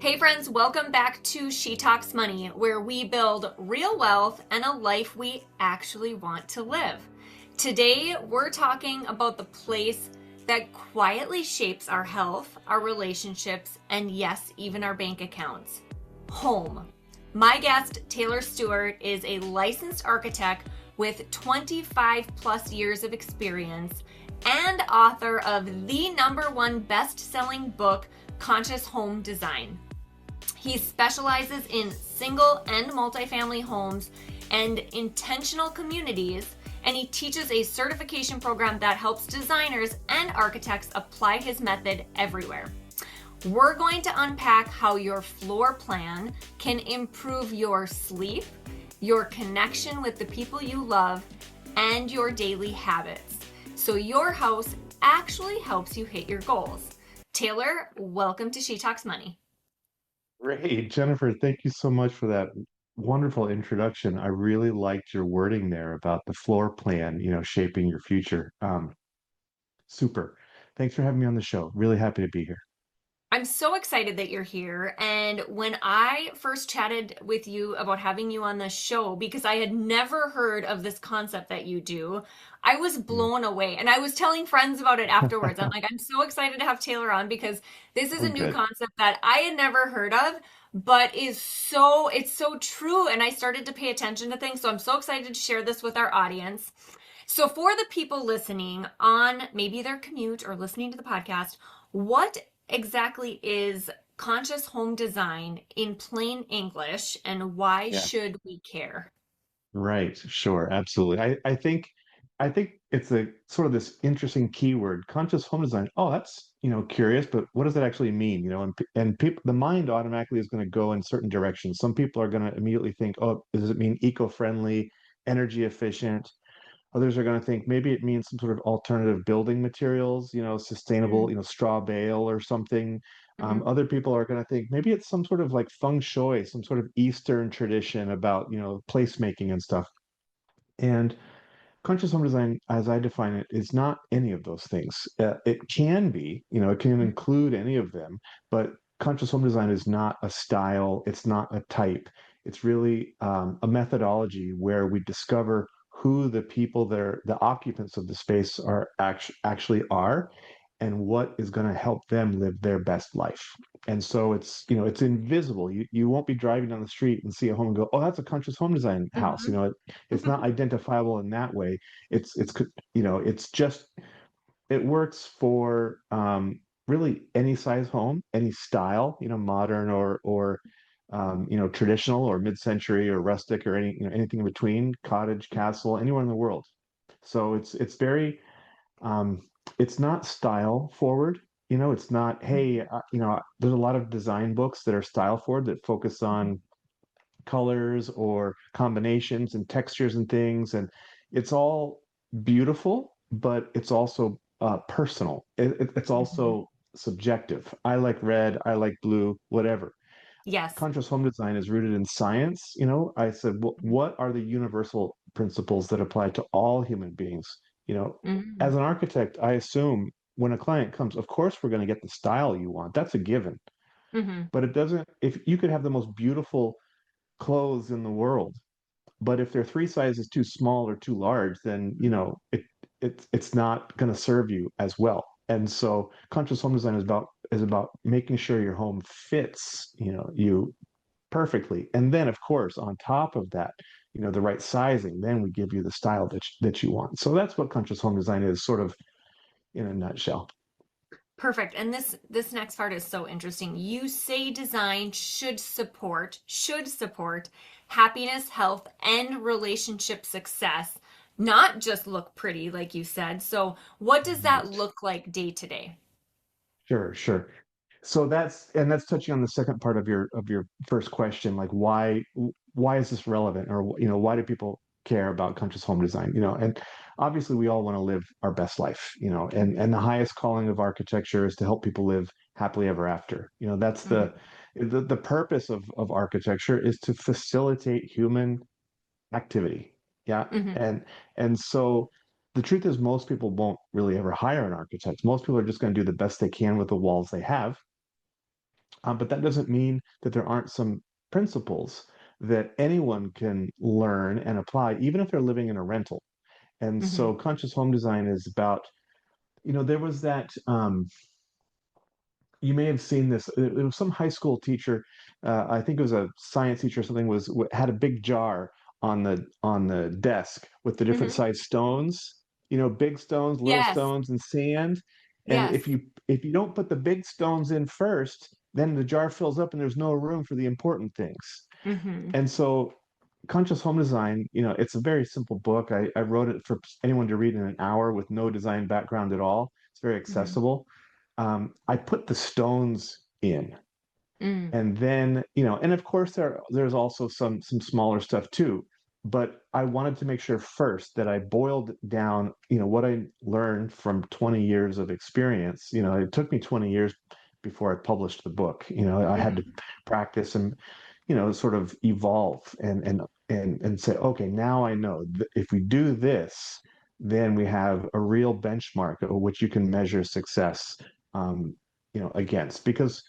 Hey friends, welcome back to She Talks Money, where we build real wealth and a life we actually want to live. Today, we're talking about the place that quietly shapes our health, our relationships, and yes, even our bank accounts: home. My guest, Talor Stewart, is a licensed architect with 25 plus years of experience and author of the #1 best-selling book, Conscious Home Design. He specializes in single and multifamily homes and intentional communities, and he teaches a certification program that helps designers and architects apply his method everywhere. We're going to unpack how your floor plan can improve your sleep, your connection with the people you love, and your daily habits, so your house actually helps you hit your goals. Talor, welcome to She Talks Money. Great, Jennifer, thank you so much for that wonderful introduction. I really liked your wording there about the floor plan, shaping your future. Super. Thanks for having me on the show. Really happy to be here. I'm so excited that you're here. And when I first chatted with you about having you on the show, because I had never heard of this concept that you do, I was Mm. blown away. And I was telling friends about it afterwards. I'm like, I'm so excited to have Taylor on because this is Oh, a new good. concept that I had never heard of, but it's so true. And I started to pay attention to things. So I'm so excited to share this with our audience. So, for the people listening on maybe their commute or listening to the podcast, what exactly is conscious home design in plain English, and why Yeah. should we care? Right. Sure. Absolutely. I think it's a sort of this interesting keyword, conscious home design. Oh, that's, curious, but what does that actually mean? And people, the mind automatically is going to go in certain directions. Some people are going to immediately think, oh, does it mean eco-friendly, energy efficient? Others are going to think maybe it means some sort of alternative building materials, sustainable, Mm, straw bale or something. mhm, Other people are going to think maybe it's some sort of like feng shui, some sort of Eastern tradition about, placemaking and stuff. And conscious home design, as I define it, is not any of those things. It can be, it can mhm, include any of them, but conscious home design is not a style, it's not a type. It's really a methodology where we discover who the people that are the occupants of the space are actually are and what is going to help them live their best life. And so it's invisible. You won't be driving down the street and see a home and go, oh, that's a conscious home design house. mhm. It's not identifiable in that way. It's just it works for really any size home, any style, modern or traditional or mid-century or rustic or anything in between, cottage, castle, anywhere in the world. So it's very um, it's not style forward. It's not, hey, there's a lot of design books that are style forward that focus on colors or combinations and textures and things. And it's all beautiful, but it's also personal. It's Mhm. also subjective. I like red, I like blue, whatever. Yes. Conscious home design is rooted in science. I said, what are the universal principles that apply to all human beings? As Mhm. an architect, I assume when a client comes, of course, we're going to get the style you want. That's a given. Mhm. But it doesn't, if you could have the most beautiful clothes in the world, but if they're three sizes too small or too large, then it's not going to serve you as well. And so conscious home design is about making sure your home fits, you perfectly. And then of course, on top of that, the right sizing, then we give you the style that you want. So that's what conscious home design is, sort of in a nutshell. Perfect. And this next part is so interesting. You say design should support happiness, health, and relationship success, not just look pretty, like you said. So, what does that Right. look like day to day? Sure, sure. So that's touching on the second part of your first question, like why is this relevant, or why do people care about conscious home design? And obviously we all want to live our best life, and the highest calling of architecture is to help people live happily ever after. That's the Hmm. the purpose of architecture is to facilitate human activity. Yeah. Hmm. And so the truth is most people won't really ever hire an architect. Most people are just going to do the best they can with the walls they have. But that doesn't mean that there aren't some principles that anyone can learn and apply, even if they're living in a rental. And Hmm. so conscious home design is about, there was that you may have seen this. It was some high school teacher, I think it was a science teacher or something, had a big jar on the desk with the different Hmm. size stones, big stones, little Yes. stones, and sand. And Yes. if you don't put the big stones in first, then the jar fills up and there's no room for the important things. Hmm. And so conscious home design, it's a very simple book. I wrote it for anyone to read in an hour with no design background at all. It's very Hmm. accessible. I put the stones in, Mm. and then, and of course there's also some smaller stuff too. But I wanted to make sure first that I boiled down, what I learned from 20 years of experience. It took me 20 years before I published the book. I had to Hmm. practice and, sort of evolve and say, okay, now I know if we do this, then we have a real benchmark of which you can measure success, um, against. Because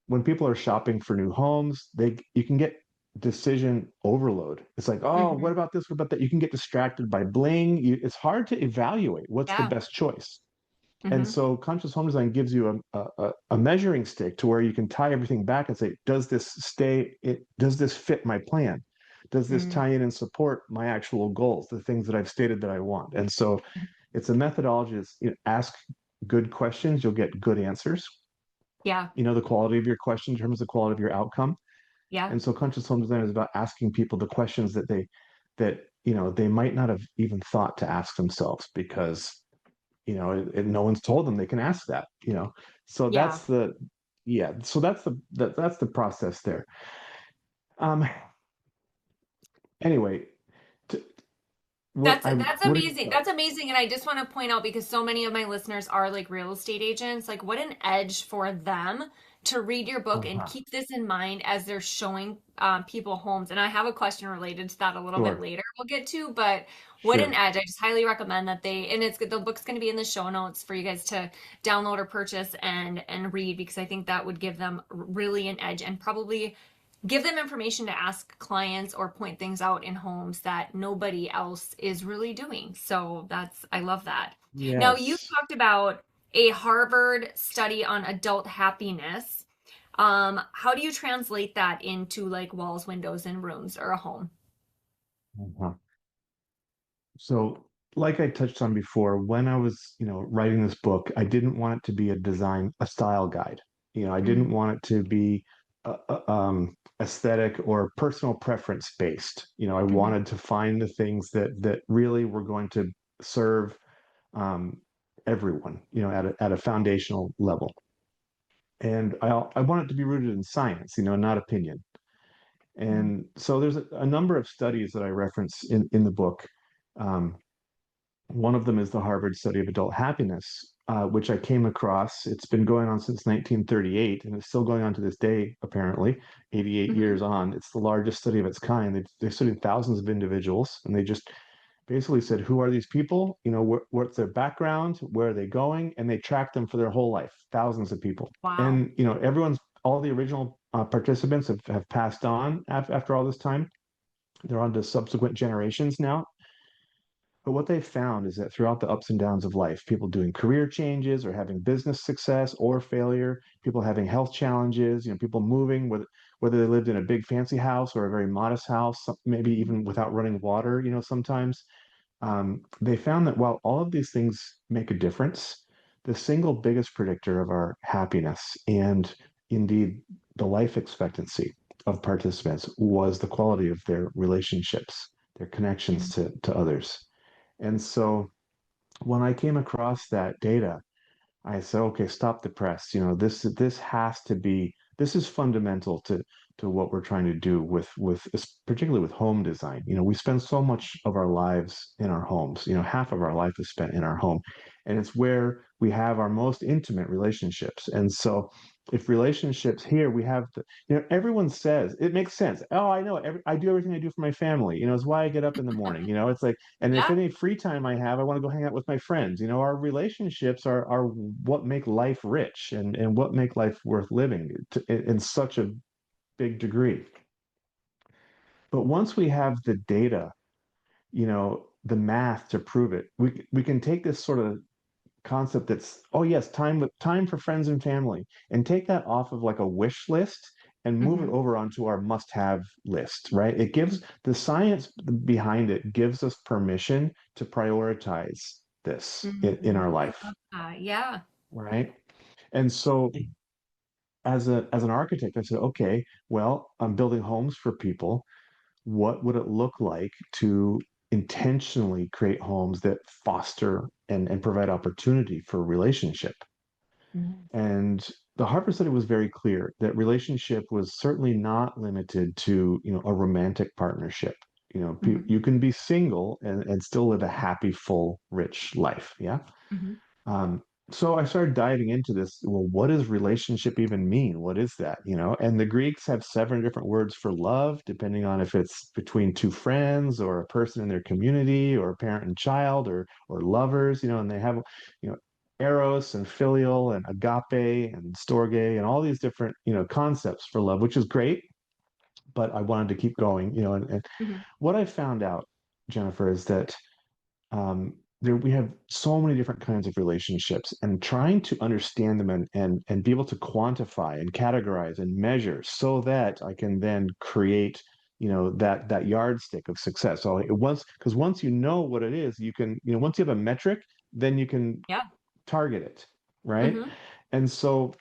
when people are shopping for new homes, you can get decision overload. It's like, oh, what Hmm. about this? What about that? You can get distracted by bling. It's hard to evaluate what's the Yeah. best choice. And Hmm. so conscious home design gives you a measuring stick to where you can tie everything back and say, does this fit my plan? Does this Mm. tie in and support my actual goals, the things that I've stated that I want? And so it's a methodology that's, ask good questions, you'll get good answers. Yeah. The quality of your question determines the quality of your outcome. Yeah. And so conscious home design is about asking people the questions that they might not have even thought to ask themselves because no one's told them they can ask that. So Yeah. that's the process there. um anyway, t- That's what are your amazing. That's thoughts? amazing. And I just want to point out because so many of my listeners are like real estate agents, like what an edge for them to read your book and Uh-huh. keep this in mind as they're showing people homes. And I have a question related to that a little bit Sure, later we'll get to, but what an sure. edge. I just highly recommend that and the book's going to be in the show notes for you guys to download or purchase and read because I think that would give them really an edge and probably give them information to ask clients or point things out in homes that nobody else is really doing. So I love that. Now, you Yes. talked about a Harvard study on adult happiness. How do you translate that into like walls, windows, and rooms or a home? Uh-huh. So, like I touched on before, when I was, writing this book, I didn't want it to be a style guide. I didn't Mm-hmm. want it to be aesthetic or personal preference based. I Mm-hmm. wanted to find the things that really were going to serve um, everyone, at a foundational level. And I want it to be rooted in science, not opinion. And so there's a number of studies that I reference in the book. Um, One of them is the Harvard study of adult happiness, which I came across. It's been going on since 1938, and it's still going on to this day, apparently, 88 Mm-hmm. years on. It's the largest study of its kind. They studied thousands of individuals, and they just basically said, who are these people? What's their background? Where are they going? And they tracked them for their whole life, thousands of people. Wow. And, all the original participants have passed on after all this time. They're on to subsequent generations now. But what they found is that throughout the ups and downs of life, people doing career changes or having business success or failure, people having health challenges, people moving, whether they lived in a big fancy house or a very modest house, maybe even without running water, sometimes, they found that while all of these things make a difference, the single biggest predictor of our happiness and indeed the life expectancy of participants was the quality of their relationships, their connections to others. And so when I came across that data, I said, okay, stop the press. This is fundamental to what we're trying to do with particularly with home design. We spend so much of our lives in our homes. Half of our life is spent in our home, and it's where we have our most intimate relationships. And so if relationships here, we have to, everyone says it makes sense. Oh, I know. I do everything I do for my family. It's why I get up in the morning. It's like, and if Yeah. any free time I have, I want to go hang out with my friends. Our relationships are what make life rich and what make life worth living in such a big degree. But once we have the data, the math to prove it, we can take this sort of concept that's, oh yes, time for friends and family, and take that off of like a wish list and move it Hmm. over onto our must-have list, right? It gives the science behind it gives us permission to prioritize this in our I life, love that. Yeah. right? And so as an architect, I said, okay, well, I'm building homes for people. What would it look like to intentionally create homes that foster and provide opportunity for relationship? Mhm. And the Harvard study was very clear that relationship was certainly not limited to, a romantic partnership. Mhm. You can be single and still live a happy, full, rich life. Yeah. Mhm. Um, so I started diving into this. Well, what does relationship even mean? What is that? And the Greeks have 7 different words for love, depending on if it's between two friends or a person in their community or a parent and child or lovers, and they have, you know, eros and filial and agape and storge and all these different, concepts for love, which is great. But I wanted to keep going, and Mhm. what I found out, Jennifer, is that there we have so many different kinds of relationships, and trying to understand them and be able to quantify and categorize and measure so that I can then create, that yardstick of success. So once you know what it is, you can, once you have a metric, then you can Yeah. target it, right? Hmm. And so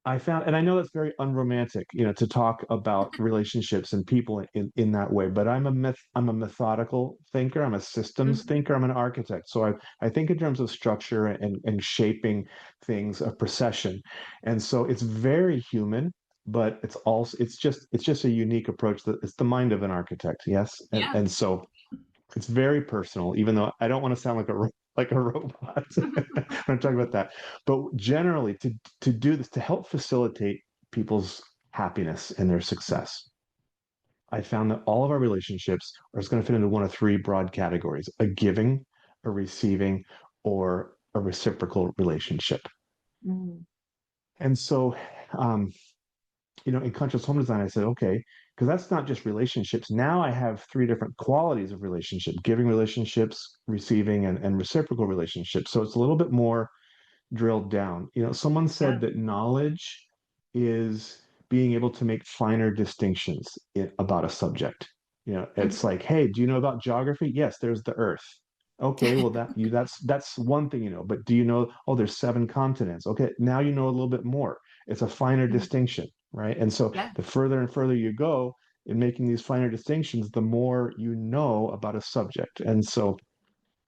I found, and I know that's very unromantic, to talk about relationships and people in that way, but I'm a methodical thinker. I'm a systems Hmm. thinker. I'm an architect. So I think in terms of structure and shaping things of procession. And so it's very human, but it's just a unique approach that it's the mind of an architect. Yes. And Yeah. and so it's very personal, even though I don't want to sound like a robot when I'm talking about that. But generally, to do this to help facilitate people's happiness and their success, I found that all of our relationships are going to fit into one of 3 broad categories: a giving, a receiving, or a reciprocal relationship. Mhm. And so, um, in conscious home design, I said, okay, because that's not just relationships. Now I have 3 different qualities of relationship: giving relationships, receiving, and reciprocal relationships. So it's a little bit more drilled down. Someone said Yeah. that knowledge is being able to make finer distinctions about a subject. It's Mhm. like, hey, do you know about geography? Yes, there's the Earth. Okay, well that's one thing, but do you know, oh, there's 7 continents. Okay, now you know a little bit more. It's a finer Mhm. distinction, right? And so Yeah. the further and further you go in making these finer distinctions, the more you know about a subject. And so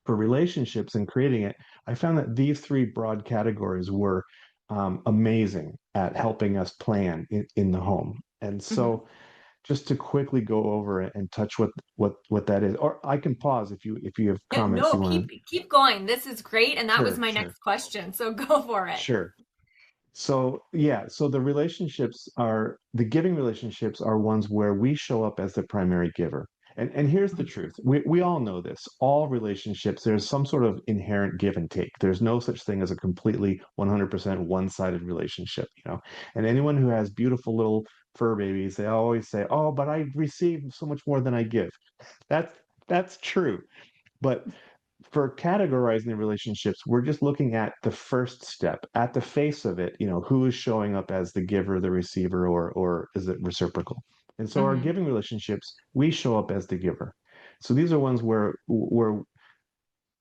for relationships and creating it, I found that these 3 broad categories were amazing at helping us plan in the home. And Mhm. so, just to quickly go over it and touch what that is, or I can pause if you have Yeah, comments no, you want keep going. This is great, and to. that was Sure, my sure, next question. So go for it. sure. So yeah, so the giving relationships are ones where we show up as the primary giver. And here's the Mhm. truth. We all know this. All relationships, there's some sort of inherent give and take. There's no such thing as a completely 100% one-sided relationship. And anyone who has beautiful little fur babies, they always say, "Oh, but I receive so much more than I give." That's that's true. But for categorizing the relationships, we're just looking at the first step, at the face of it, who is showing up as the giver, the receiver, or is it reciprocal? And so our Mhm. giving relationships, we show up as the giver. So these are ones where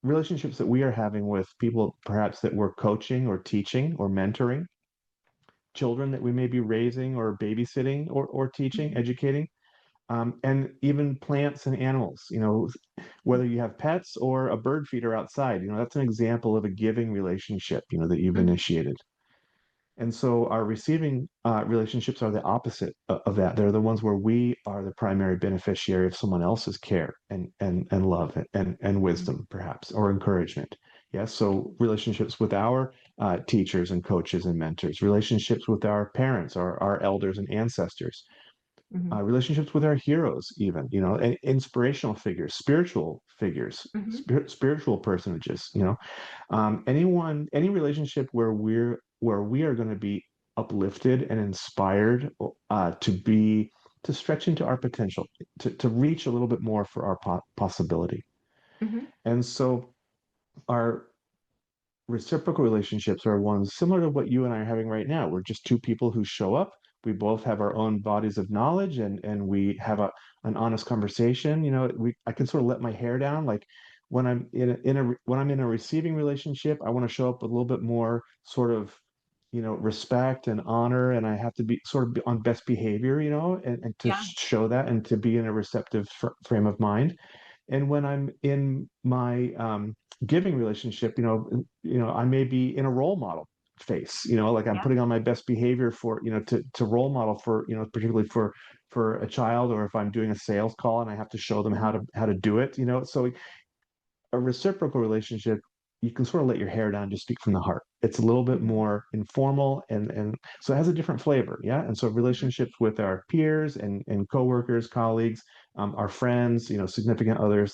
relationships that we are having with people perhaps that we're coaching or teaching or mentoring, children that we may be raising or babysitting or teaching, Mhm. educating, and even plants and animals. Whether you have pets or a bird feeder outside, that's an example of a giving relationship, that you've Mhm. initiated. And so our receiving relationships are the opposite of that. They're the ones where we are the primary beneficiary of someone else's care and love and Mhm. wisdom, perhaps, or encouragement. Yes, so relationships with our teachers and coaches and mentors, relationships with our parents, our elders and ancestors, Hmm. relationships with our heroes, even, inspirational figures, spiritual figures, Hmm. spiritual personages, any relationship where we are going to be uplifted and inspired to stretch into our potential, to reach a little bit more for our possibility. Hmm. And so our reciprocal relationships are ones similar to what you and I are having right now. We're just two people who show up. We both have our own bodies of knowledge, and we have an honest conversation. I can sort of let my hair down. Like when I'm when I'm in a receiving relationship, I want to show up with a little bit more sort of, respect and honor, and I have to be sort of on best behavior, and to Yeah. show that and to be in a receptive frame of mind. And when I'm in my giving relationship, I may be in a role model face, like I'm Yeah. putting on my best behavior for, to role model for, particularly for a child, or if I'm doing a sales call and I have to show them Hmm. how to do it, So a reciprocal relationship, you can sort of let your hair down, just speak from the heart. It's a little bit Hmm. more informal, and so it has a different flavor. Yeah. And so Hmm. relationships with our peers and coworkers, colleagues, our friends, significant others,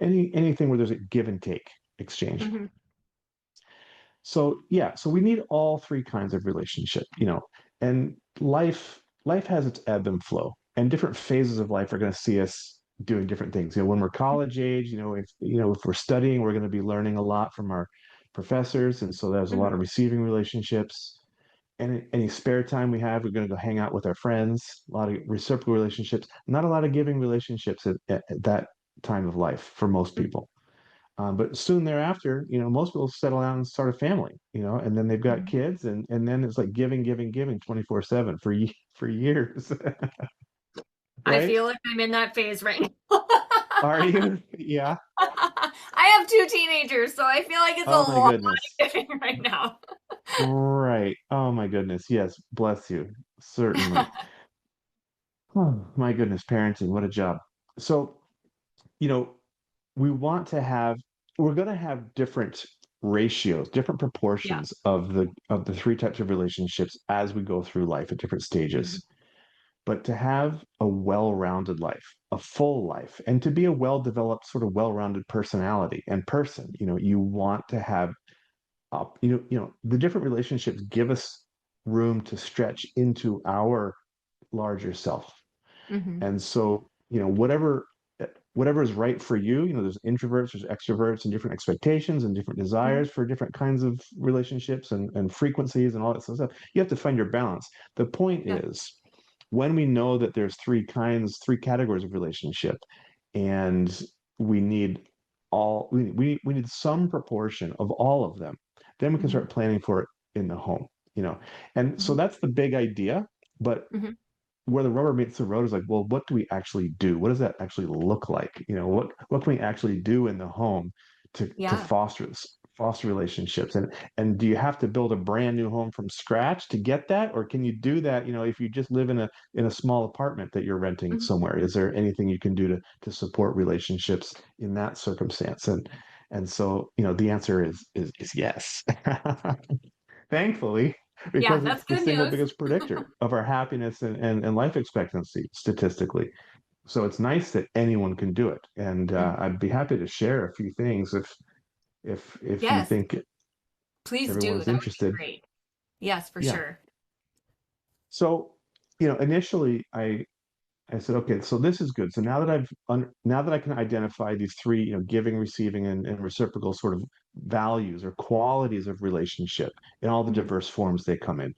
anything where there's a give and take exchange. Hmm. So yeah, so we need all three kinds of relationship, and life has its ebb and flow, and different phases of life are going to see us doing different things. When we're college age, if we're studying, we're going to be learning a lot from our professors, and so there's a lot of Hmm. receiving relationships. And any spare time we have, we're going to go hang out with our friends. A lot of reciprocal relationships, not a lot of giving relationships at that time of life for most Hmm. people. But soon thereafter, most people settle down and start a family, and then they've got Hmm. kids, and then it's like giving, giving, giving 24/7 for years, I right? feel like I'm in that phase right now. Are you? Yeah. I have two teenagers, so I feel like it's a Oh my lot goodness. of giving right now. Right. Oh my goodness. Yes. Bless you. Certainly. Oh my goodness. Parenting. What a job. So, you know, we want to have, we're going to have different ratios, different Yeah. proportions of the three types of relationships as we go through life at different Hmm. stages. But to have a well-rounded life, a full life, and to be a well-developed, sort of well-rounded personality and person, you want to have up, the different relationships give us room to stretch into our larger self. Hmm. And so, whatever is right for you, there's introverts, there's extroverts, and different expectations and different Hmm. desires for different kinds of relationships and frequencies and all that sort of stuff. You have to find your balance. The point Yeah. is, when we know that there's three categories of relationship, and we need we need some proportion of all of them, then we can Hmm. start planning for it in the home, And so Hmm. that's the big idea. But Hmm. where the rubber meets the road is like, well, what do we actually do? What does that actually look like? What can we actually do in the home to Yeah. foster relationships? And do you have to build a brand new home from scratch to get that, or can you do that? If you just live in a small apartment that you're renting Hmm. somewhere, is there anything you can do to support relationships in that circumstance? And so, the answer is yes. Thankfully, Yeah, because that's it's the good single news. biggest predictor of our happiness and life expectancy statistically. So it's nice that anyone can do it. And Hmm. I'd be happy to share a few things if you Yes, think please do. everyone's That would be interested. great. Yes, for Yeah. sure. So, initially I said, okay, so this is good. So now that I can identify these three, giving, receiving, and reciprocal sort of values or qualities of relationship in all the Hmm. diverse forms they come in,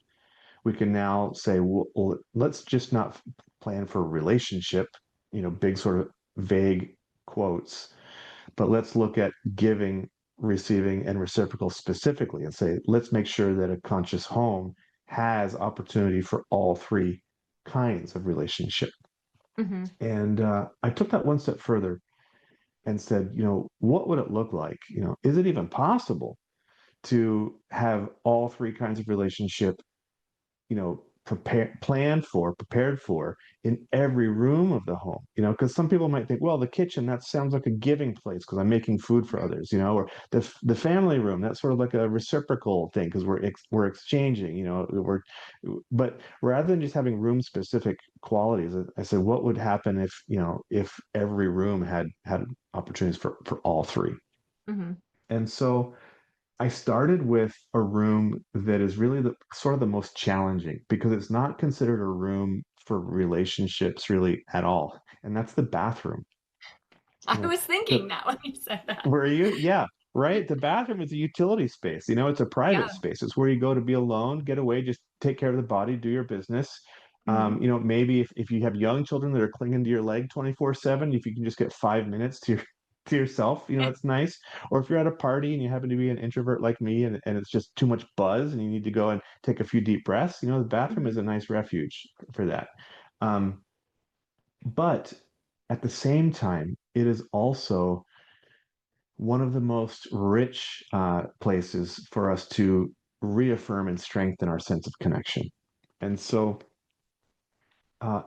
we can now say, well, let's just not plan for a relationship, big sort of vague quotes, but let's look at giving, receiving, and reciprocal specifically and say, let's make sure that a conscious home has opportunity for all three kinds of relationship. Hmm. And I took that one step further and said, what would it look like? Is it even possible to have all three kinds of relationship prepared for in every room of the home, because some people might think, well, the kitchen, that sounds like a giving place because I'm making food for others, or the family room, that's sort of like a reciprocal thing because we're exchanging, but rather than just having room specific qualities, I said, what would happen if every room had opportunities for all three? Mm-hmm. And so I started with a room that is really the sort of the most challenging because it's not considered a room for relationships really at all. And that's the bathroom. I You know, was thinking the that when you said that. where you, yeah, right. The bathroom is a utility space. It's a private Yeah. space. It's where you go to be alone, get away, just take care of the body, do your business. Mm-hmm. Maybe if you have young children that are clinging to your leg 24/7, if you can just get 5 minutes to yourself, that's nice. Or if you're at a party and you happen to be an introvert like me and it's just too much buzz and you need to go and take a few deep breaths, the bathroom is Mm-hmm. a nice refuge for that. Um, but at the same time, it is also one of the most rich places for us to reaffirm and strengthen our sense of connection. And so,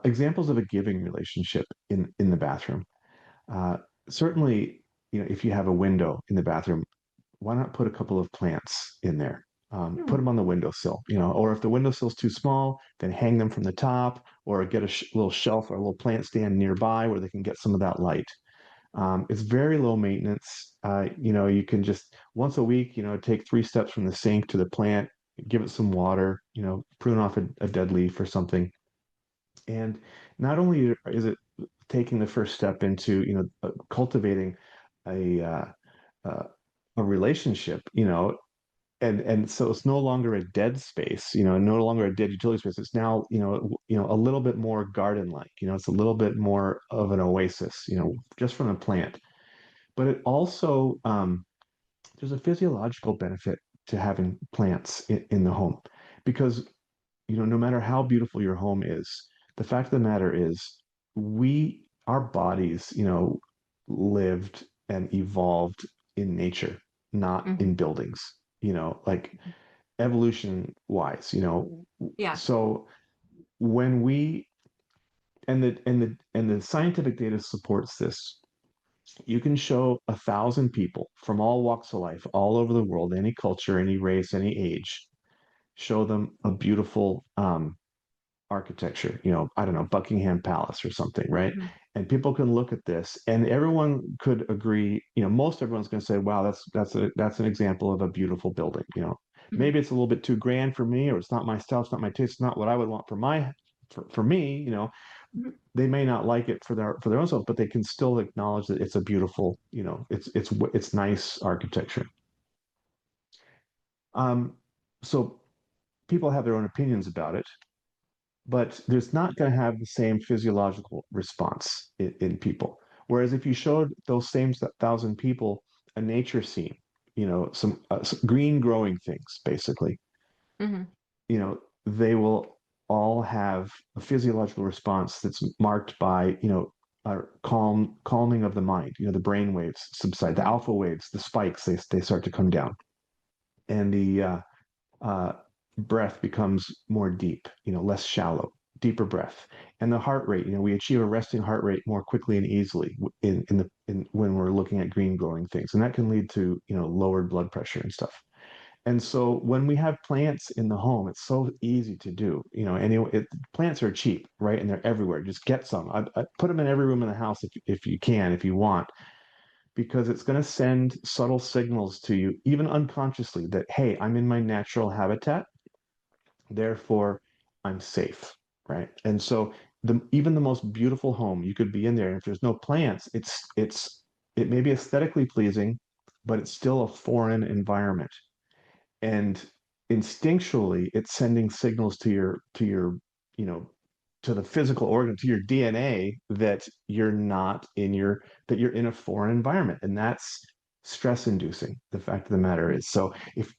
examples of a giving relationship in the bathroom. Uh, Certainly, if you have a window in the bathroom, why not put a couple of plants in there? Put them on the windowsill, or if the windowsill's too small, then hang them from the top, or get a little shelf or a little plant stand nearby where they can get some of that light. It's very low maintenance. You can just once a week, take 3 steps from the sink to the plant, give it some water, prune off a dead leaf or something. And not only is it taking the first step into, cultivating a uh, a relationship, and so it's no longer a dead space, no longer a dead utility space. It's now, a little bit more garden-like, it's a little bit more of an oasis, just from a plant. But it also, there's a physiological benefit to having plants in the home because, no matter how beautiful your home is, the fact of the matter is our bodies, lived and evolved in nature, not Mm-hmm. in buildings, like evolution wise, Yeah. so when we and the scientific data supports this. You can show 1,000 people from all walks of life, all over the world, any culture, any race, any age, show them a beautiful architecture, I don't know, Buckingham Palace or something, right? Mm-hmm. And people can look at this and everyone could agree, most everyone's going to say, wow, that's an example of a beautiful building, Mm-hmm. maybe it's a little bit too grand for me, or it's not my style, it's not my taste, it's not what I would want for me, they may not like it for their own self, but they can still acknowledge that it's a beautiful, it's nice architecture. Um, so people have their own opinions about it, but there's not going to have the same physiological response in people. Whereas if you showed those same 1,000 people a nature scene, some green growing things, basically, Mm-hmm. they will all have a physiological response that's marked by, a calming of the mind. The brain waves subside, the Mm-hmm. alpha waves, the spikes, they start to come down, and the uh, breath becomes more deep, less shallow, deeper breath. And the heart rate, we achieve a resting heart rate more quickly and easily when we're looking at green growing things. And that can lead to, lowered blood pressure and stuff. And so when we have plants in the home, it's so easy to do. Plants are cheap, right? And they're everywhere. Just get some. I put them in every room in the house if you can, if you want, because it's going to send subtle signals to you, even unconsciously, that, hey, I'm in my natural habitat, therefore I'm safe, right? And so even the most beautiful home, you could be in there, and if there's no plants, it may be aesthetically pleasing, but it's still a foreign environment. And instinctually, it's sending signals to your, you know, to the physical organ, to your DNA, that you're in a foreign environment, and that's stress inducing. The fact of the matter is, so if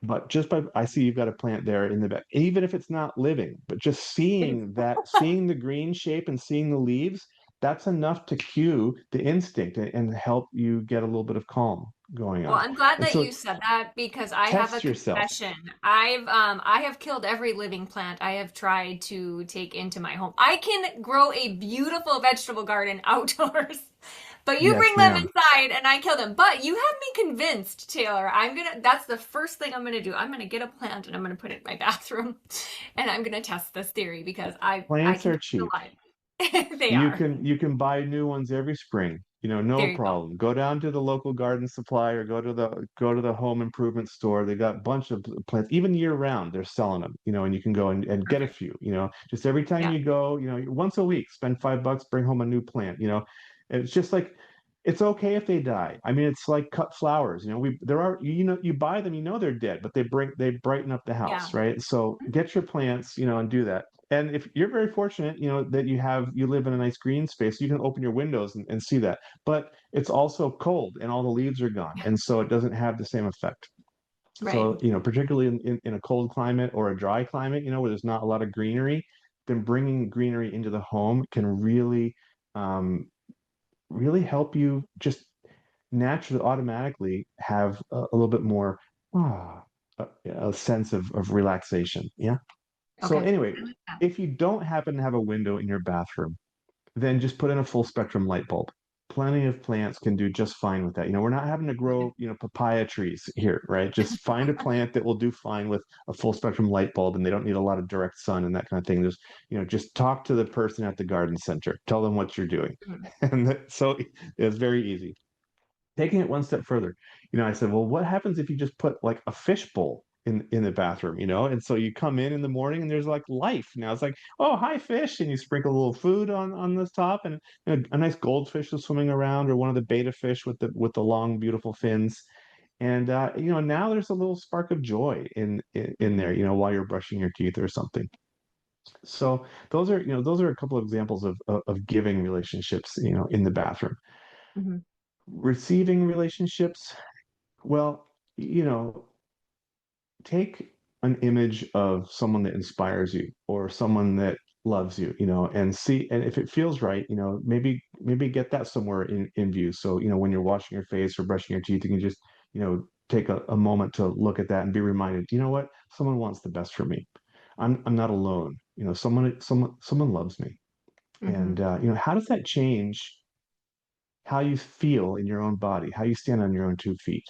but just by I see you've got a plant there in the back, even if it's not living, but just seeing the green shape and seeing the leaves, that's enough to cue the instinct and help you get a little bit of calm. going Well, on. I'm glad And that so you said that because I have a test yourself. confession. I have killed every living plant I have tried to take into my home. I can grow a beautiful vegetable garden outdoors, but you Yes, bring them ma'am. inside and I kill them. But you have me convinced, Taylor. That's the first thing I'm gonna do. I'm gonna get a plant and I'm gonna put it in my bathroom and I'm gonna test this theory because I Plants can are taste the cheap. light. They You are. can you can buy new ones every spring, no There you go. problem. Go down to the local garden supply or go to the home improvement store. They got a bunch of plants, even year round, they're selling them, and you can go and get a Perfect. few, just every time Yeah. you go, once a week, spend $5, bring home a new plant, it's just like it's okay if they die. I mean, it's like cut flowers, there are, you buy them, they're dead, but they brighten up the Yeah. house, right? So get your plants, and do that. And if you're very fortunate, that you live in a nice green space, you can open your windows and see that. But it's also cold and all the leaves are gone. And so it doesn't have the same effect. Right. So, particularly in a cold climate or a dry climate, where there's not a lot of greenery, then bringing greenery into the home can um, really help you just naturally, automatically have a little bit more ah, a sense of relaxation. Yeah. So Okay. anyway, I like that. if you don't happen to have a window in your bathroom, then just put in a full spectrum light bulb. Plenty of plants can do just fine with that. We're not having to grow, papaya trees here, right? Just find a plant that will do fine with a full spectrum light bulb and they don't need a lot of direct sun and that kind of thing. Just talk to the person at the garden center. Tell them what you're doing. Mhm. So it's very easy. Taking it one step further, I said, well, what happens if you just put like a fish bowl in the bathroom, and so you come in the morning and there's like life. Now it's like, oh, hi, fish, and you sprinkle a little food on the top, and a nice goldfish is swimming around, or one of the beta fish with the long, beautiful fins. And now there's a little spark of joy in there, Mhm. while you're brushing your teeth or something. So those are a couple of examples of giving relationships, in the bathroom. Mhm. Receiving relationships, well, take an image of someone that inspires you or someone that loves you, and see, and if it feels right, maybe get that somewhere in view. So, when you're washing your face or brushing your teeth, you can just, take a moment to look at that and be reminded, what? Someone wants the best for me. I'm not alone. Someone loves me. And Mhm. how does that change how you feel in your own body, how you stand on your own 2 feet,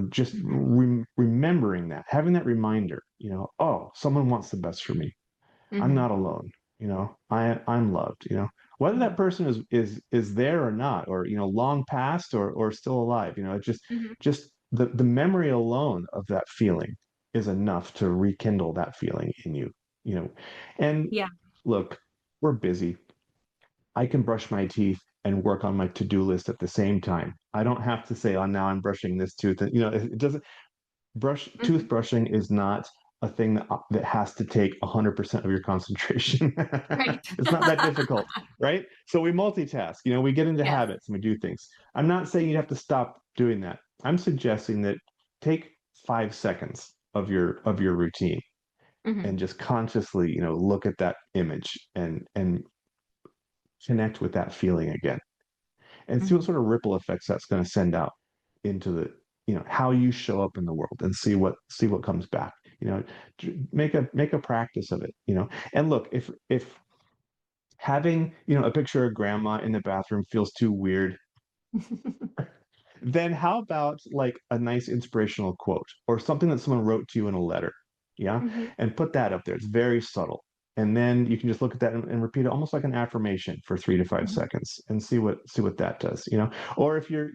just Mhm. remembering that, having that reminder, oh, someone wants the best for me. I'm Mhm. not alone. I'm loved, whether that Mhm. person is there or not, or, long past or still alive, it Mhm. just the memory alone of that feeling is enough to rekindle that feeling in you, you know. And Yeah. look, we're busy. I can brush my teeth and work on my to-do list at the same time. I don't have to say, oh, now I'm brushing this tooth. It doesn't Mhm. toothbrushing is not a thing that has to take 100% of your concentration. Right. It's not that difficult, right? So we multitask, we get into Yes. habits and we do things. I'm not saying you have to stop doing that. I'm suggesting that take 5 seconds of your routine Mhm. and just consciously, look at that image and connect with that feeling again and see what Mhm. sort of ripple effects that's going to send out into the how you show up in the world and see what comes back. Make a practice of it. And look, if having a picture of grandma in the bathroom feels too weird, then how about like a nice inspirational quote or something that someone wrote to you in a letter? Yeah. Mhm. And put that up there. It's very subtle. And then you can just look at that and repeat it almost like an affirmation for 3 to 5 Mhm. seconds and see what that does. Or if you're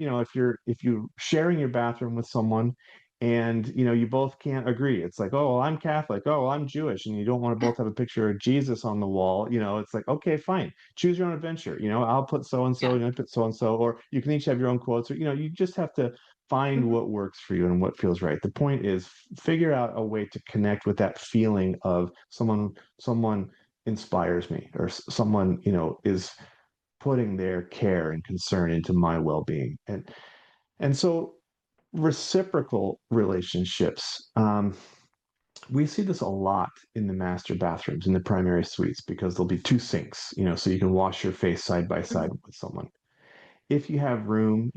sharing your bathroom with someone and you both can't agree. It's like, oh, well, I'm Catholic, oh, well, I'm Jewish, and you don't want to both have a picture of Jesus on the wall. It's like, okay, fine, choose your own adventure. I'll put so and so, Yeah. and I put so and so, or you can each have your own quotes, or you just have to find Mhm. what works for you and what feels right. The point is figure out a way to connect with that feeling of someone inspires me, or someone is putting their care and concern into my well-being. And so reciprocal relationships, we see this a lot in the master bathrooms in the primary suites because there'll be two sinks, so you can wash your face side by side Mhm. with someone. If you have room,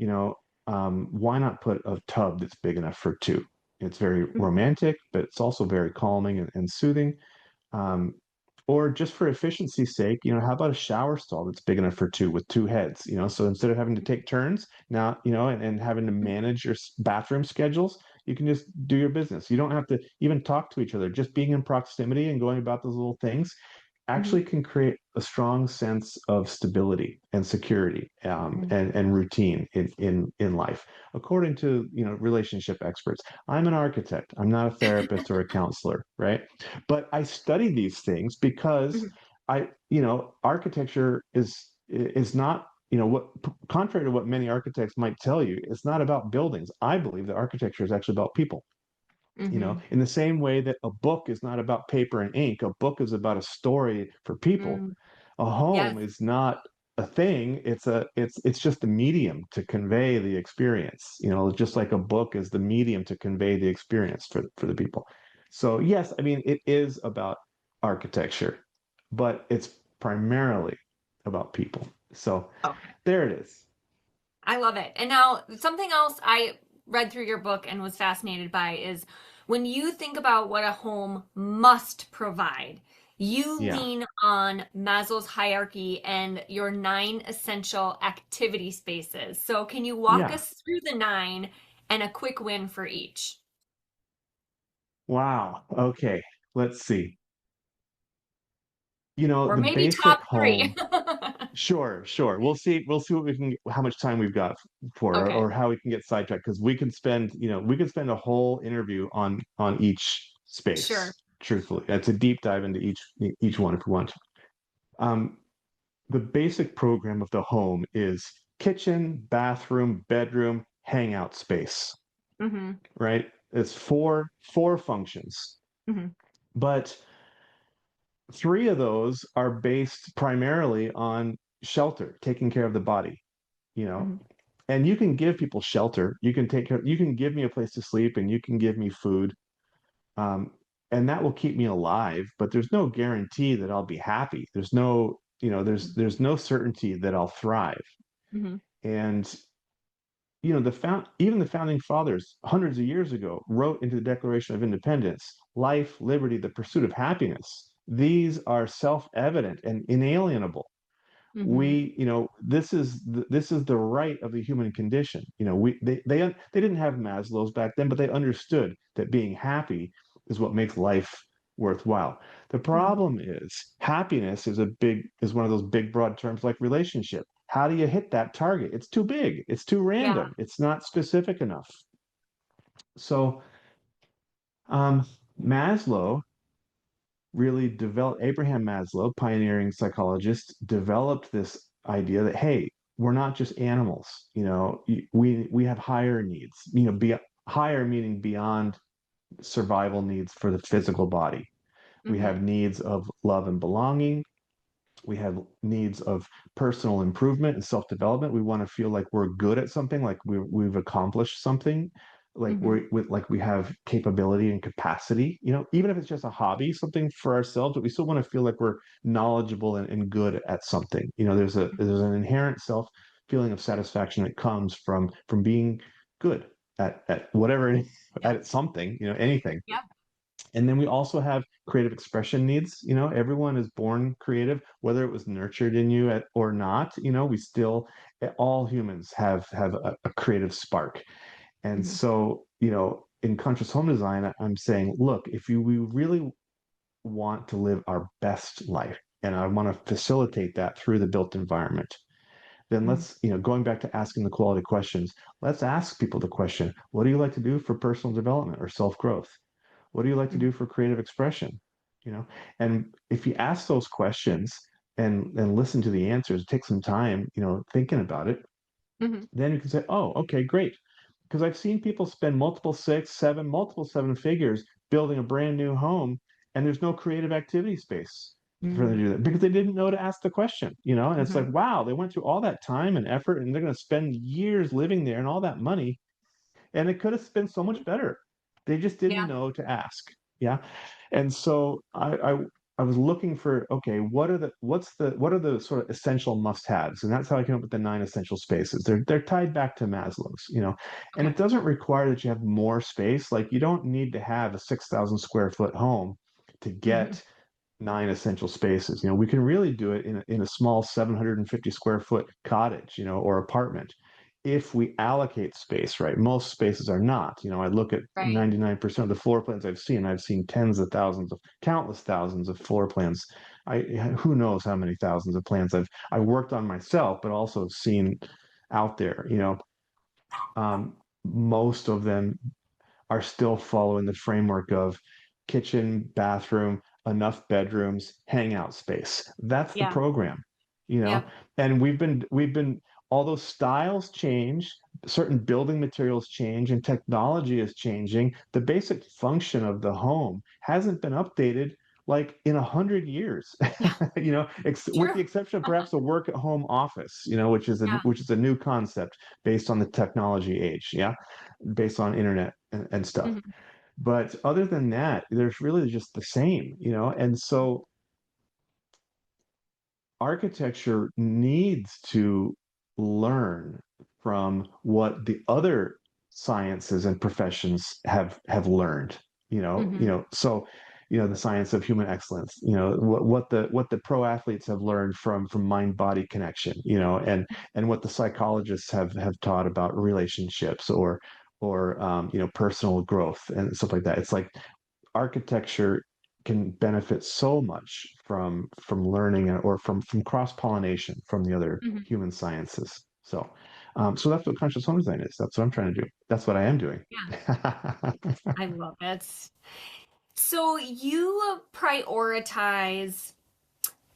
why not put a tub that's big enough for two? It's very Mhm. romantic, but it's also very calming and soothing. Um, or just for efficiency's sake, how about a shower stall that's big enough for two with two heads? So instead of having to take turns now, and having to manage your bathroom schedules, you can just do your business. You don't have to even talk to each other. Just being in proximity and going about those little things Mhm. actually can create a strong sense of stability and security, Mhm. and routine in life, according to relationship experts. I'm an architect. I'm not a therapist or a counselor, right? But I study these things because Mhm. architecture is not, what contrary to what many architects might tell you, it's not about buildings. I believe that architecture is actually about people. Mhm. In the same way that a book is not about paper and ink, a book is about a story for people. Mm. A Yes. home is not a thing. It's just the medium to convey the experience. Just like a book is the medium to convey the experience for the people. So yes, I mean it is about architecture, but it's primarily about people. So Okay. there it is. I love it. And now, something else I read through your book and was fascinated by is when you think about what a home must provide, you Yeah. lean on Maslow's hierarchy and your nine essential activity spaces. So, can you walk Yeah. us through the nine and a quick win for each? Wow. Okay. Let's see. Or The maybe basic top three. home. Sure, sure. We'll see what we can how much time we've got for, Okay. or how we can get sidetracked, because we could spend a whole interview on each Sure. space. Truthfully, it's a deep dive into each one if we want. Um, the basic program of the home is kitchen, bathroom, bedroom, hangout space, Mm-hmm. right? It's four functions, Mm-hmm. but three of those are based primarily on shelter, taking care of the body, you know. Mm-hmm. And you can give people shelter. You can give me a place to sleep, and you can give me food. Um, and that will keep me alive, but there's no guarantee that I'll be happy. There's no certainty that I'll thrive. Mm-hmm. And even the founding fathers hundreds of years ago wrote into the Declaration of Independence, life, liberty, the pursuit of happiness. These are self-evident and inalienable. Mm-hmm. This is the right of the human condition. They didn't have Maslow's back then, but they understood that being happy is what makes life worthwhile. The Mm-hmm. problem is happiness is one of those big broad terms like relationship. How do you hit that target? It's too big, it's too Yeah. random, it's not specific enough. So Maslow really developed Abraham Maslow, pioneering psychologist, developed this idea that, hey, we're not just animals. We have higher needs. Higher meaning beyond survival needs for the physical body. We Mm-hmm. have needs of love and belonging. We have needs of personal improvement and self-development. We want to feel like we're good at something, like we've accomplished something, like Mm-hmm. we have capability and capacity, even if it's just a hobby, something for ourselves, but we still want to feel like we're knowledgeable and good at something. There's an inherent self feeling of satisfaction that comes from being good at whatever Yep. at something, anything. Yep. And then we also have creative expression needs. Everyone is born creative, whether it was nurtured in you or not. We still, all humans have a creative spark. And Mm-hmm. so, in conscious home design, I'm saying, look, if we really want to live our best life, and I want to facilitate that through the built environment, then Mm-hmm. let's, going back to asking the quality questions, let's ask people the question, what do you like to do for personal development or self growth? What do you like to do for creative expression? You know, and if you ask those questions and listen to the answers, take some time, thinking about it, Mm-hmm. then you can say, oh, okay, great. Because I've seen people spend multiple seven figures building a brand new home, and there's no creative activity space for them to Mm-hmm. do that because they didn't know to ask the question. And it's Mm-hmm. like, wow, they went through all that time and effort, and they're going to spend years living there and all that money, and it could have been so much better. They just didn't Yeah. know to ask. Yeah. And so I I was looking for, okay, what are the sort of essential must-haves? And that's how I came up with the nine essential spaces. They're tied back to Maslow's, and Okay. it doesn't require that you have more space. Like you don't need to have a 6,000 square foot home to Hmm. get nine essential spaces. We can really do it in a small 750 square foot cottage, or apartment if we allocate space right. Most spaces are not. I look at Right. 99% of the floor plans I've seen tens of thousands of countless thousands of floor plans. I Who knows how many thousands of plans I worked on myself, but also seen out there. Most of them are still following the framework of kitchen, bathroom, enough bedrooms, hangout space. That's the Yeah. program, you know. Yep. And we've been although styles change, certain building materials change, and technology is changing, the basic function of the home hasn't been updated like in 100 years. Yeah. With the True. exception of perhaps a work at home office, Yeah. which is a new concept based on the technology age. Yeah, based on internet and stuff. Hmm. But other than that, there's really just the same, and so architecture needs to learn from what the other sciences and professions have learned, Hmm. so the science of human excellence, what the pro athletes have learned from mind body connection, and what the psychologists have taught about relationships or personal growth and stuff like that. It's like architecture can benefit so much from learning or from cross pollination from the other Hmm. human sciences. So that's what conscious home design is. That's what I'm trying to do. That's what I am doing. Yeah. I love it. So you prioritize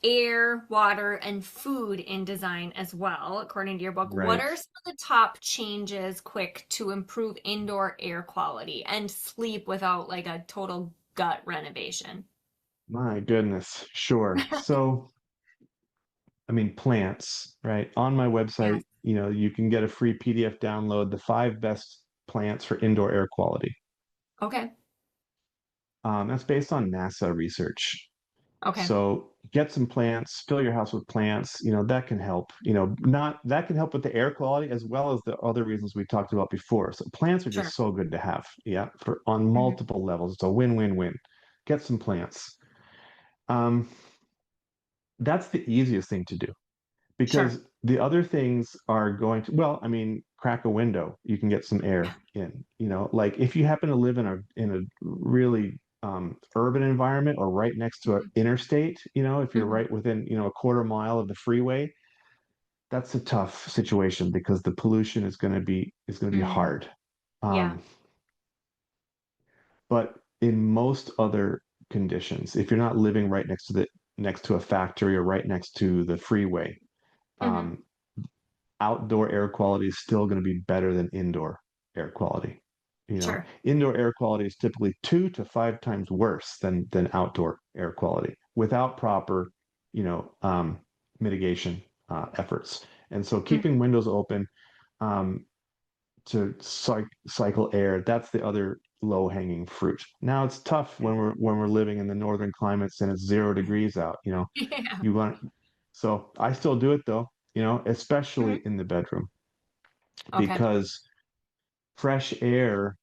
air, water, and food in design as well, according to your book. What Right. are some of the top changes quick to improve indoor air quality and sleep without like a total gut renovation? My goodness. Sure. So, I mean, plants, right? On my website, Yes. you can get a free PDF download, the five best plants for indoor air quality. Okay. That's based on NASA research. Okay. So get some plants, fill your house with plants, that can help. Not that can help with the air quality as well as the other reasons we talked about before. So plants are Sure. just so good to have. Yeah, for on Hmm. multiple levels. It's a win-win-win. Get some plants. Um, that's the easiest thing to do Sure. because the other things are going to, well, I mean, crack a window, you can get some Yeah. air in, like if you happen to live in a really urban environment or right next to an interstate, if you're Hmm. right within, a quarter mile of the freeway, that's a tough situation because the pollution is going to be Mm. hard. Yeah. Um, but in most other conditions, if you're not living right next to a factory or right next to the freeway, Hmm. um, outdoor air quality is still going to be better than indoor air quality. Sure. Indoor air quality is typically 2 to 5 times worse than outdoor air quality without proper, you know, um, mitigation efforts. And so Hmm. keeping windows open um, to cycle air, that's the other low-hanging fruit. Now it's tough when we're living in the northern climates and it's 0 degrees out. Yeah. You want So I still do it though, especially Hmm. in the bedroom Okay. because fresh air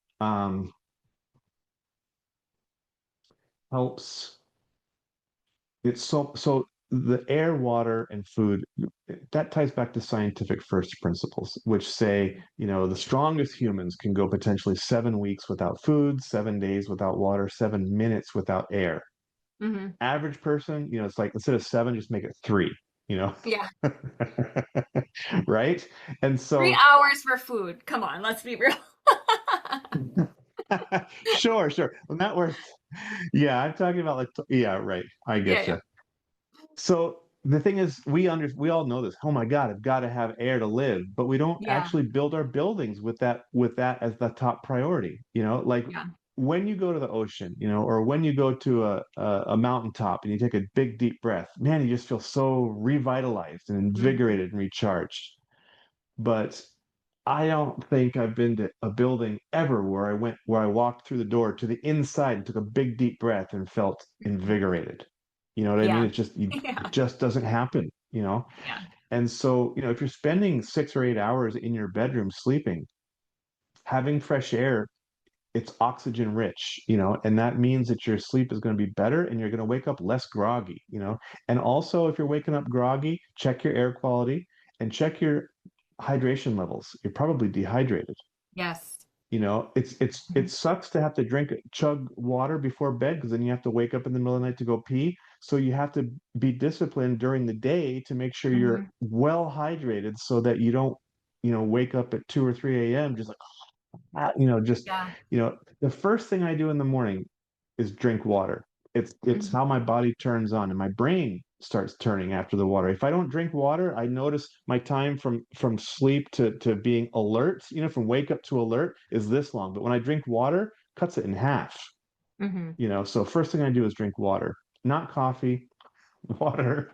helps. It's so the air, water, and food, that ties back to scientific first principles, which say, the strongest humans can go potentially 7 weeks without food, 7 days without water, 7 minutes without air. Hmm. Average person, it's like instead of seven, just make it three, you know? Yeah. Right? And Three so hours for food. Come on, let's be real. sure, sure. Well, that works. Yeah, I'm talking about like, yeah, right. I Yeah, get yeah. you. So the thing is, we all know this. Oh my God, I've got to have air to live, but we don't Yeah. actually build our buildings with that as the top priority. Like Yeah. when you go to the ocean, or when you go to a mountaintop and you take a big deep breath, man, you just feel so revitalized and Hmm. invigorated and recharged. But I don't think I've been to a building ever where I walked through the door to the inside and took a big deep breath and felt invigorated. You know what I mean? Yeah. It just it Yeah. just doesn't happen, you know? Yeah. And so, if you're spending 6 or 8 hours in your bedroom sleeping, having fresh air, it's oxygen rich, and that means that your sleep is going to be better and you're going to wake up less groggy, And also, if you're waking up groggy, check your air quality and check your hydration levels. You're probably dehydrated. Yes. It sucks to have to chug water before bed because then you have to wake up in the middle of the night to go pee. So you have to be disciplined during the day to make sure you're Hmm. well hydrated so that you don't, wake up at 2 or 3 a.m. just like just Yeah. the first thing I do in the morning is drink water. It's Hmm. how my body turns on and my brain starts turning after the water. If I don't drink water, I notice my time from sleep to being alert, from wake up to alert is this long. But when I drink water, cuts it in half. Hmm. So first thing I do is drink water, not coffee, water.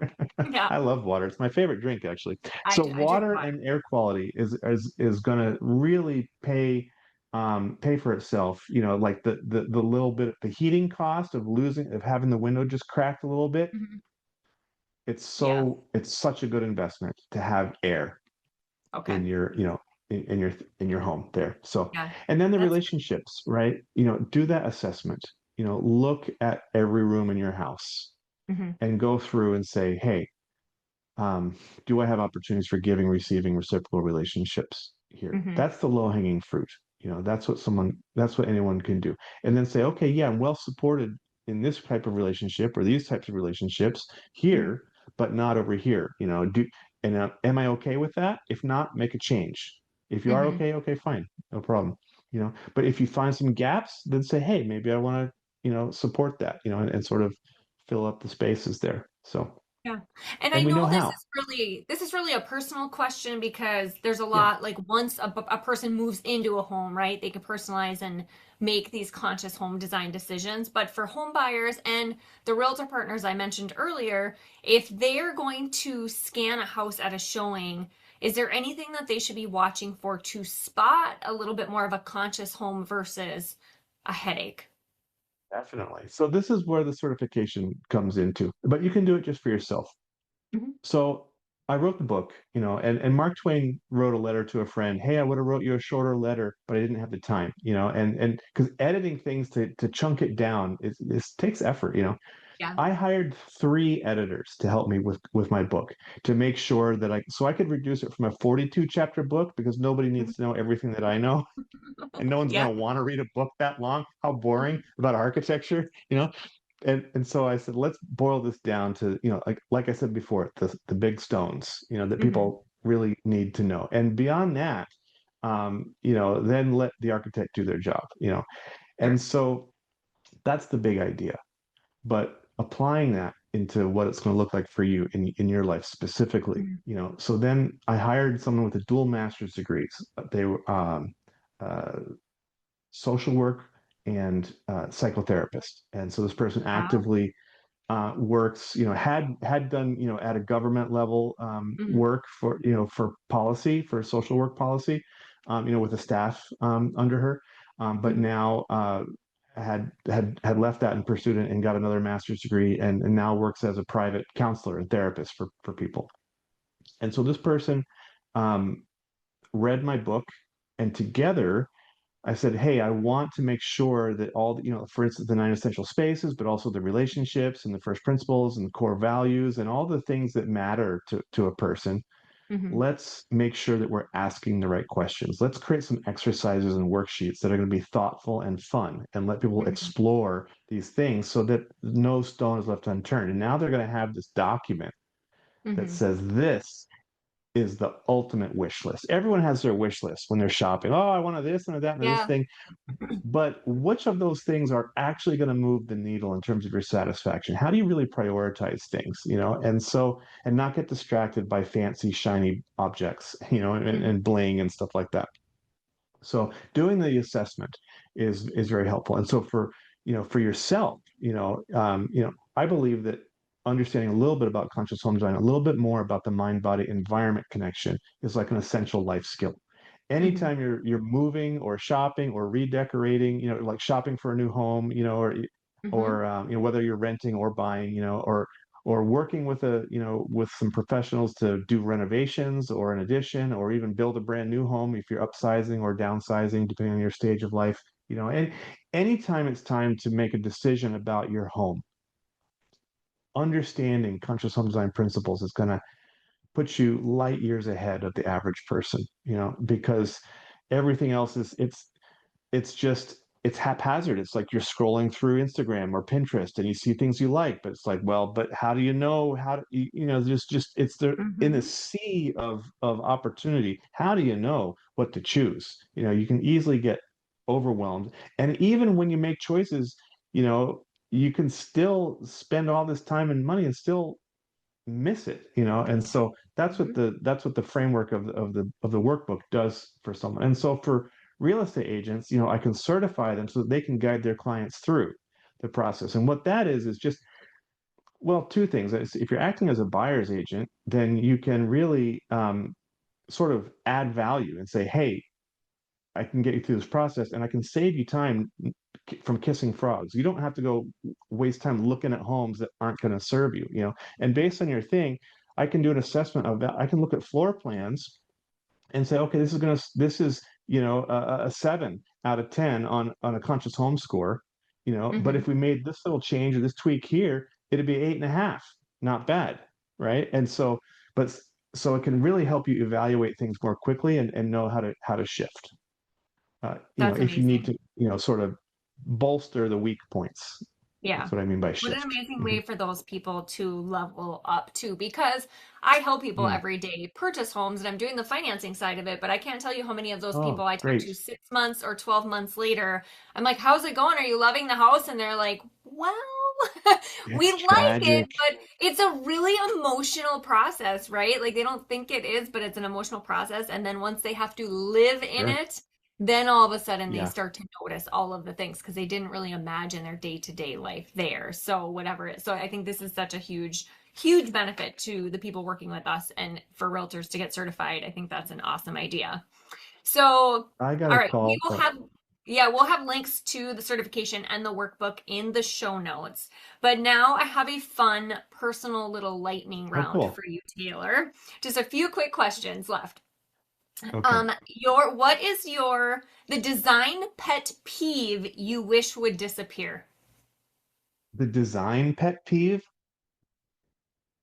Yeah. I love water. It's my favorite drink, actually. So I drink water water. and air quality is going to really pay for itself. Like the little bit, the heating cost of having the window just cracked a little bit. Hmm. Yeah. It's such a good investment to have air Okay. in your in your home there. So, Yeah. and then the That's relationships, right? Do that assessment. Look at every room in your house hmm. and go through and say, hey, um, do I have opportunities for giving, receiving, reciprocal relationships here? Hmm. That's the low hanging fruit. That's what anyone can do. And then say, okay, yeah, I'm well supported in this type of relationship or these types of relationships Hmm. here, but not over here. Am I okay with that? If not, make a change. If you are Hmm. okay, okay, fine, no problem. But if you find some gaps, then say, hey, maybe I want to, support that, and sort of fill up the spaces there. So, Yeah. And I and we know know how. this is really a personal question because there's a Yeah. lot like once a person moves into a home, right? They can personalize and make these conscious home design decisions. But for home buyers and the realtor partners I mentioned earlier, if they're going to scan a house at a showing, is there anything that they should be watching for to spot a little bit more of a conscious home versus a headache? Definitely. So this is where the certification comes into, but you can do it just for yourself. Hmm. So I wrote the book, and Mark Twain wrote a letter to a friend. Hey, I would have wrote you a shorter letter, but I didn't have the time, and because editing things to chunk it down takes effort. Yeah. I hired 3 editors to help me with my book to make sure that I could reduce it from a 42 chapter book because nobody needs Mhm. to know everything that I know and no one's Yeah. going to want to read a book that long. How boring about architecture, And so I said, let's boil this down to, like I said before, the big stones, that Hmm. people really need to know. And beyond that, then let the architect do their job, And Sure. so that's the big idea. But applying that into what it's going to look like for you in your life specifically, Mhm. So then I hired someone with a dual master's degrees. They were uh, social work and psychotherapist. And so this person Wow. actively works, had done, at a government level Mhm. work for policy, for social work policy, with a staff under her, but Mhm. now had left that and pursued it and got another master's degree and now works as a private counselor and therapist for people. And so this person um, read my book, and together I said, hey, I want to make sure that all, for instance, the 9 essential spaces, but also the relationships and the first principles and the core values and all the things that matter to a person. Mhm. Let's make sure that we're asking the right questions. Let's create some exercises and worksheets that are going to be thoughtful and fun and let people Mhm. explore these things so that no stone is left unturned. And now they're going to have this document that Mhm. says this is the ultimate wish list. Everyone has their wish list when they're shopping. Oh, I wanted this and that and this Yeah. thing. But which of those things are actually going to move the needle in terms of your satisfaction? How do you really prioritize things, and not get distracted by fancy, shiny objects, Mhm. and bling and stuff like that. So doing the assessment is very helpful. And so for yourself, I believe that understanding a little bit about conscious home design, a little bit more about the mind body environment connection is like an essential life skill. Mhm. Anytime you're moving or shopping or redecorating, like shopping for a new home, or Mm-hmm. whether you're renting or buying, or working with with some professionals to do renovations or an addition, or even build a brand new home if you're upsizing or downsizing, depending on your stage of life, and anytime it's time to make a decision about your home, understanding conscious home design principles is going to put you light years ahead of the average person, because everything else it's just it's haphazard. It's like you're scrolling through Instagram or Pinterest and you see things you like, but it's like, well, but how do you know how to, just it's the in a Mm-hmm. sea of opportunity. How do you know what to choose? You can easily get overwhelmed. And even when you make choices, you can still spend all this time and money and still miss it, and so that's what the framework of the workbook does for someone. And so for real estate agents, I can certify them so that they can guide their clients through the process. And what that is just, well, two things. If you're acting as a buyer's agent, then you can really sort of add value and say, hey, I can get you through this process and I can save you time from kissing frogs. You don't have to go waste time looking at homes that aren't going to serve you. And based on your thing, I can do an assessment of that. I can look at floor plans and say, okay, this is, a 7 out of 10 on a conscious home score, but Mm-hmm. if we made this little change or this tweak here, it'd be 8.5. Not bad. Right. And so, but so it can really help you evaluate things more quickly and know how to shift, That's if you need amazing. to, sort of bolster the weak points. Yeah. That's what I mean by What an shift. amazing Hmm. way for those people to level up too, because I help people Mm. every day purchase homes and I'm doing the financing side of it, but I can't tell you how many of those people Oh, I talk great. to 6 months or 12 months later. I'm like, how's it going? Are you loving the house? And they're like, well, we It's like it, tragic. but it's a really emotional process, right? Like they don't think it is, but it's an emotional process. And then once they have to live in Sure. it, then all of a sudden they Yeah. start to notice all of the things because they didn't really imagine their day-to-day life there. So whatever. So I think this is such a huge benefit to the people working with us and for realtors to get certified. I think that's an awesome idea. So, I got all a right, we call. will Oh, have yeah, we'll have links to the certification and the workbook in the show notes. But now I have a fun personal little lightning oh, round cool. for you, Taylor. Just a few quick questions left. Okay. What is the design pet peeve you wish would disappear? The design pet peeve,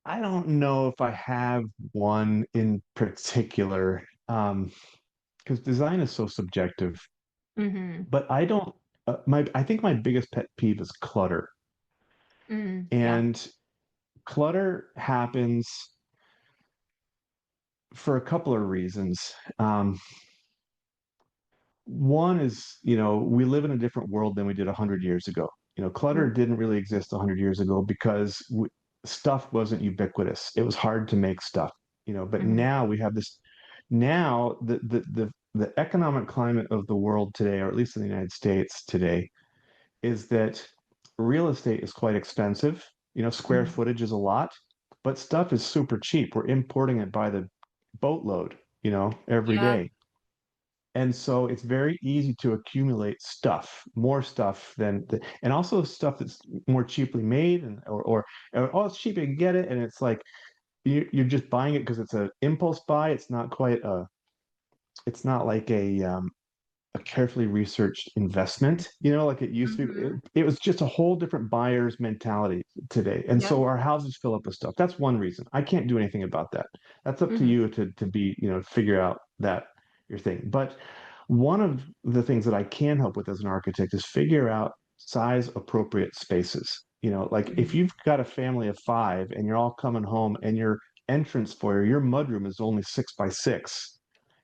I don't know if I have one in particular, because design is so subjective. Mm-hmm. But I think my biggest pet peeve is clutter. Mm-hmm. Yeah. And clutter happens for a couple of reasons. One is, we live in a different world than we did 100 years ago. Clutter Mm-hmm. didn't really exist 100 years ago because stuff wasn't ubiquitous. It was hard to make stuff, but Mm-hmm. now we have this. Now the economic climate of the world today, or at least in the United States today, is that real estate is quite expensive. Square Mm-hmm. footage is a lot, but stuff is super cheap. We're importing it by the boatload, every Yeah. day. And so it's very easy to accumulate stuff, more stuff and also stuff that's more cheaply made, or oh, it's cheap, you can get it. And it's like you're just buying it because it's an impulse buy. It's not like a carefully researched investment, like it used to be. Mm-hmm. It was just a whole different buyer's mentality today. And Yep. so our houses fill up with stuff. That's one reason. I can't do anything about that. That's up to Mm-hmm. you to be, figure out that your thing. But one of the things that I can help with as an architect is figure out size appropriate spaces. Like if Mm-hmm. you've got a family of five and you're all coming home and your entrance foyer, your mudroom is only 6 by 6,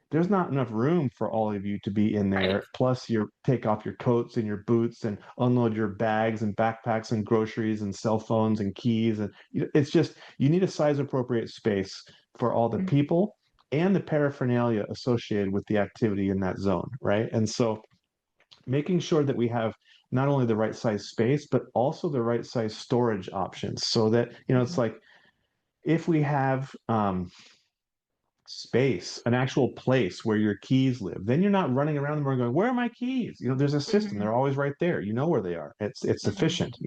there's not enough room for all of you to be in Right. there. Plus, you take off your coats and your boots and unload your bags and backpacks and groceries and cell phones and keys. And it's just, you need a size appropriate space for all the Mm-hmm. people and the paraphernalia associated with the activity in that zone. Right. And so making sure that we have not only the right size space, but also the right size storage options so that, it's like if we have, space, an actual place where your keys live. Then you're not running around the morning going, "Where are my keys?" There's a system. Hmm. They're always right there. You know where they are. It's Hmm. sufficient.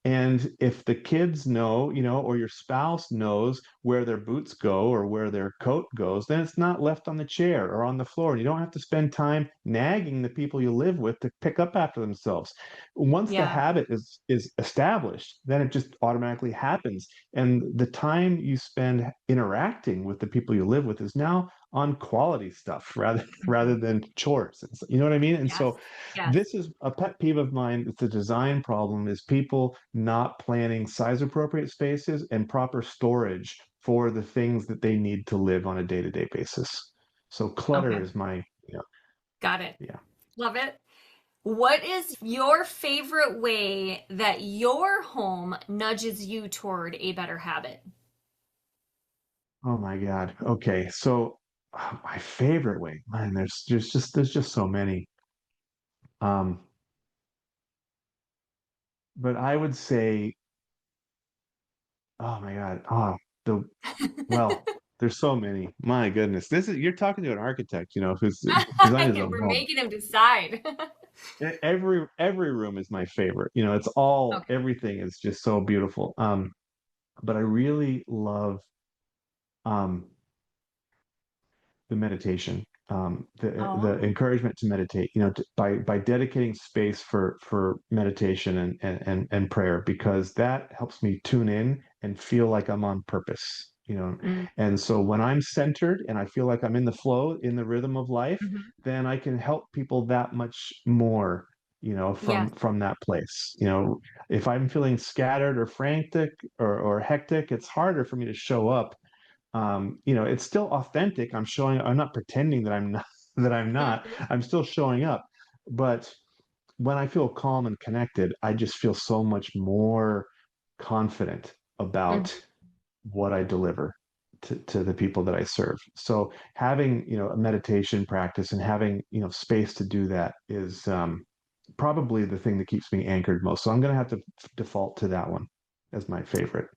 And if the kids know, or your spouse knows where their boots go or where their coat goes, then it's not left on the chair or on the floor. And you don't have to spend time nagging the people you live with to pick up after themselves. Once the Yeah. habit is established, then it just automatically happens. And the time you spend interacting with the people you live with is now on quality stuff rather Hmm. than chores. You know what I mean? And Yes. so Yes. this is a pet peeve of mine. It's a design problem, is people not planning size appropriate spaces and proper storage for the things that they need to live on a day-to-day basis. So clutter Okay. is my, Got it. yeah. Love it. What is your favorite way that your home nudges you toward a better habit? Oh my God. Okay. So my favorite way, man, there's just so many. Um, but I would say, oh my God. The well, there's so many. My goodness. You're talking to an architect, who's designed his own We're home. making him decide. Every room is my favorite. It's all Okay. everything is just so beautiful. But I really love um the meditation, the Oh. encouragement to meditate, by dedicating space for meditation and prayer, because that helps me tune in and feel like I'm on purpose. Mm. And so when I'm centered and I feel like I'm in the flow, in the rhythm of life, Hmm. then I can help people that much more, Yes. from that place. If I'm feeling scattered or frantic or hectic, it's harder for me to show up. It's still authentic. I'm not pretending that I'm not, that I'm not, Hmm. I'm still showing up. But when I feel calm and connected, I just feel so much more confident about Hmm. what I deliver to the people that I serve. So having, a meditation practice and having, space to do that is probably the thing that keeps me anchored most. So I'm going to have to default to that one as my favorite.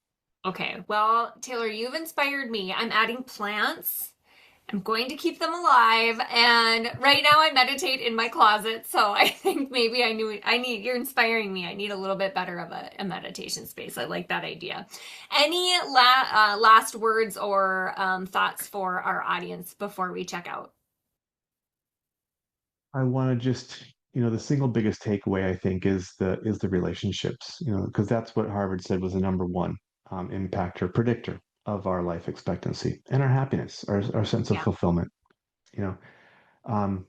Okay. Well, Taylor, you've inspired me. I'm adding plants. I'm going to keep them alive. And right now I meditate in my closet. So I think maybe you're inspiring me. I need a little bit better of a meditation space. I like that idea. Any last words or thoughts for our audience before we check out? I want to just, the single biggest takeaway I think is the relationships, because that's what Harvard said was the number one impactor, predictor of our life expectancy and our happiness, our sense of Yeah. fulfillment. You know, um,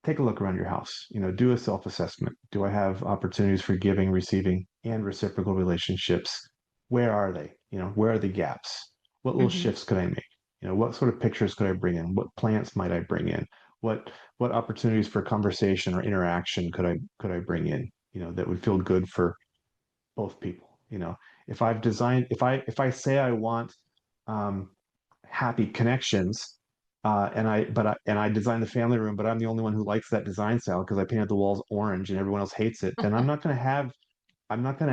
take a look around your house. Do a self-assessment. Do I have opportunities for giving, receiving, and reciprocal relationships? Where are they? Where are the gaps? What little Hmm. shifts could I make? What sort of pictures could I bring in? What plants might I bring in? What what opportunities for conversation or interaction could I bring in? That would feel good for both people. If I say I want um, happy connections, and I design the family room, but I'm the only one who likes that design style because I painted the walls orange and everyone else hates it, then I'm not going to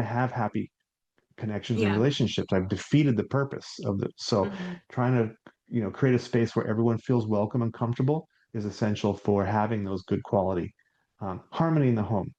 have happy connections and Yeah. relationships. I've defeated the purpose of the so Hmm. trying to create a space where everyone feels welcome and comfortable is essential for having those good quality harmony in the home.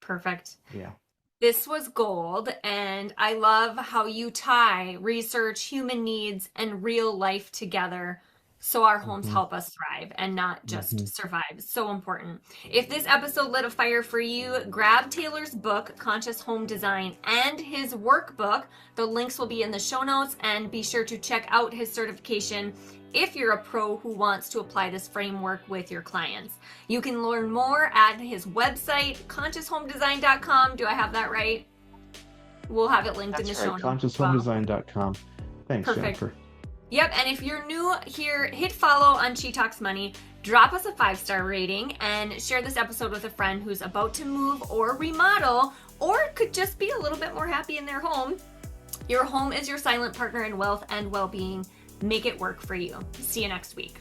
Perfect. Yeah. This was gold, and I love how you tie research, human needs, and real life together so our homes Hmm. help us thrive and not just Hmm. survive. So important. If this episode lit a fire for you, grab Taylor's book, Conscious Home Design, and his workbook. The links will be in the show notes, and be sure to check out his certification if you're a pro who wants to apply this framework with your clients. You can learn more at his website, conscioushomedesign.com. Do I have that right? We'll have it linked in the That's show right. notes as well. ConsciousHomeDesign.com. Thanks, Perfect. Jennifer. Yep, and if you're new here, hit follow on She Talks Money, drop us a 5-star rating, and share this episode with a friend who's about to move or remodel, or could just be a little bit more happy in their home. Your home is your silent partner in wealth and well being. Make it work for you. See you next week.